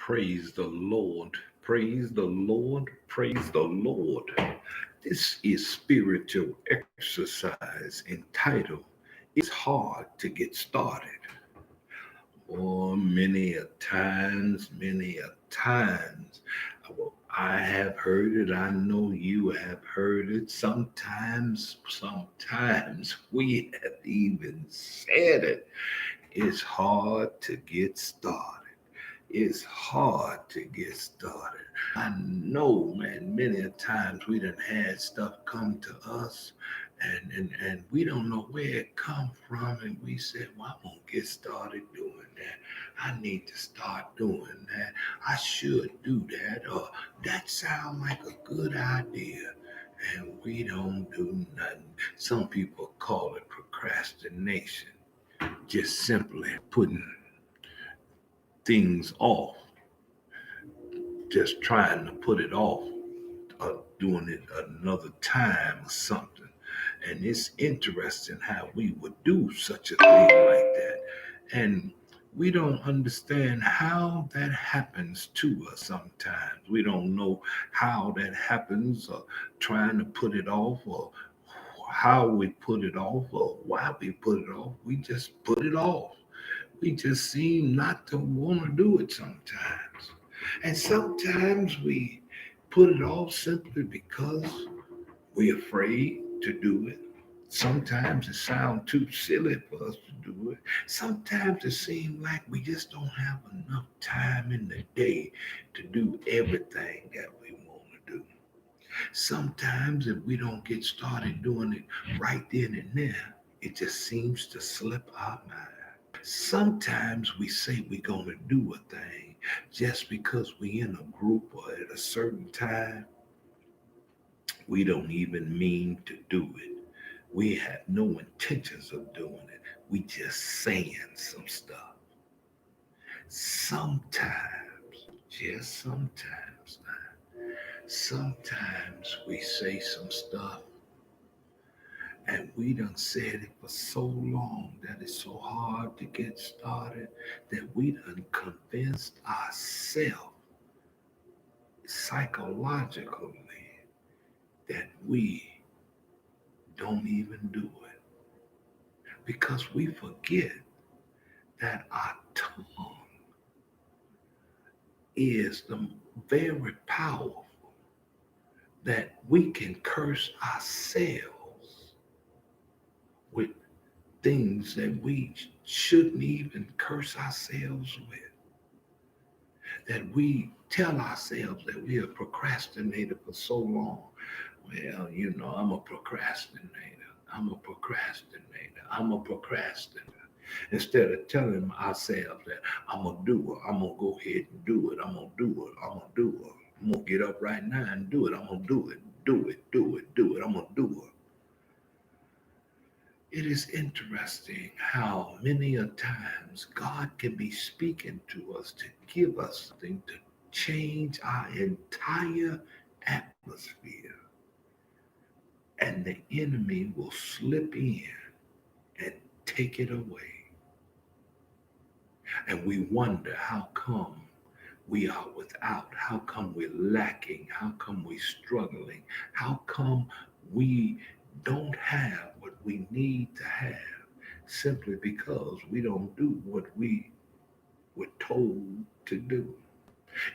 Praise the Lord. Praise the Lord. Praise the Lord. This is spiritual exercise entitled It's Hard to Get Started. Oh, many a times. Well, I have heard it. I know you have heard it. Sometimes we have even said it. It's hard to get started. It's hard to get started. I know, man, many a times we done had stuff come to us and we don't know where it come from and we said, well, I'm gonna get started doing that. I need to start doing that. I should do that. Or that sound like a good idea. And we don't do nothing. Some people call it procrastination. Just simply putting things off, just trying to put it off, doing it another time or something. And it's interesting how we would do such a thing like that. And we don't understand how that happens to us sometimes. We don't know how that happens or trying to put it off or how we put it off or why we put it off. We just put it off. We just seem not to want to do it sometimes. And sometimes we put it off simply because we're afraid to do it. Sometimes it sounds too silly for us to do it. Sometimes it seems like we just don't have enough time in the day to do everything that we want to do. Sometimes if we don't get started doing it right then and there, it just seems to slip our mind. Sometimes we say we're going to do a thing just because we in a group or at a certain time. We don't even mean to do it. We have no intentions of doing it. We just saying some stuff. Sometimes, just sometimes, sometimes we say some stuff and we done said it for so long that it's so hard to get started that we done convinced ourselves psychologically that we don't even do it because we forget that our tongue is the very powerful that we can curse ourselves with things that we shouldn't even curse ourselves with. That we tell ourselves that we have procrastinated for so long. Well, I'm a procrastinator. I'm a procrastinator. I'm a procrastinator. Instead of telling ourselves that I'm a doer, I'm gonna go ahead and do it. I'm gonna do it. I'm gonna do it. I'm gonna get up right now and do it. I'm gonna do it. Do it. Do it. Do it. I'm gonna do it. It is interesting how many a times God can be speaking to us to give us something to change our entire atmosphere. And the enemy will slip in and take it away. And we wonder how come we are without, how come we're lacking, how come we're struggling, how come we don't have what we need to have simply because we don't do what we were told to do.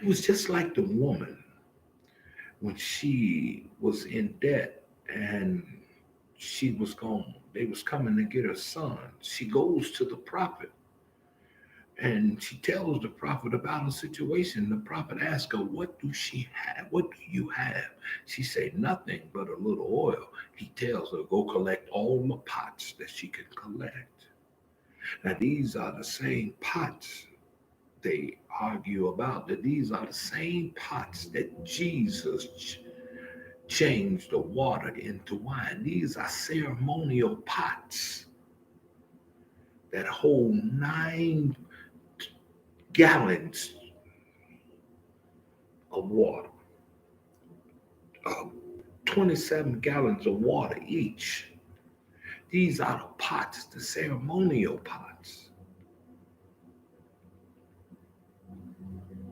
It was just like the woman when she was in debt and they was coming to get her son. She goes to the prophet and she tells the prophet about her situation. The prophet asks her, what do she have? What do you have? She said, nothing but a little oil. He tells her, go collect all the pots that she can collect. Now, these are the same pots they argue about, that these are the same pots that Jesus changed the water into wine. These are ceremonial pots that hold 9 gallons of water, uh, 27 gallons of water each. These are the pots, the ceremonial pots.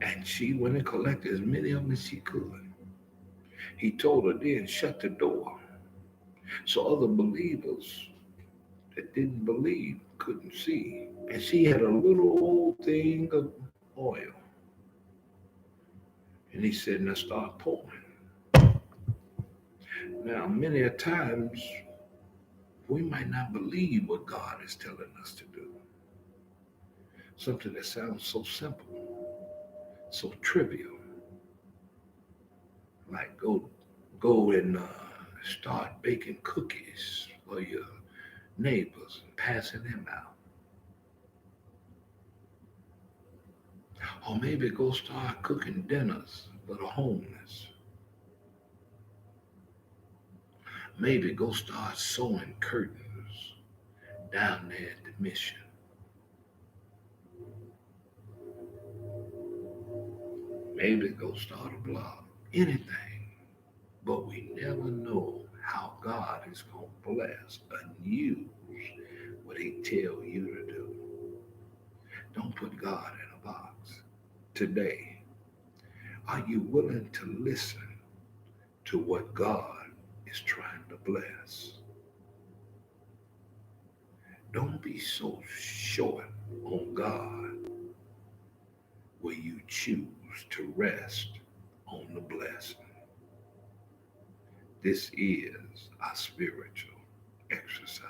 And she went and collected as many of them as she could. He told her then, shut the door. So other believers that didn't believe couldn't see. And she had a little old thing of oil. And he said, now start pouring. Now, many a times, we might not believe what God is telling us to do. Something that sounds so simple, so trivial, like go and start baking cookies for your neighbors and passing them out. Or maybe go start cooking dinners for the homeless. Maybe go start sewing curtains down there at the mission. Maybe go start a blog. Anything. But we never know how God is going to bless and use what he tell you to do. Don't put God in a box. Today, are you willing to listen to what God is trying to bless? Don't be so short on God where you choose to rest on the blessing. This is our spiritual exercise.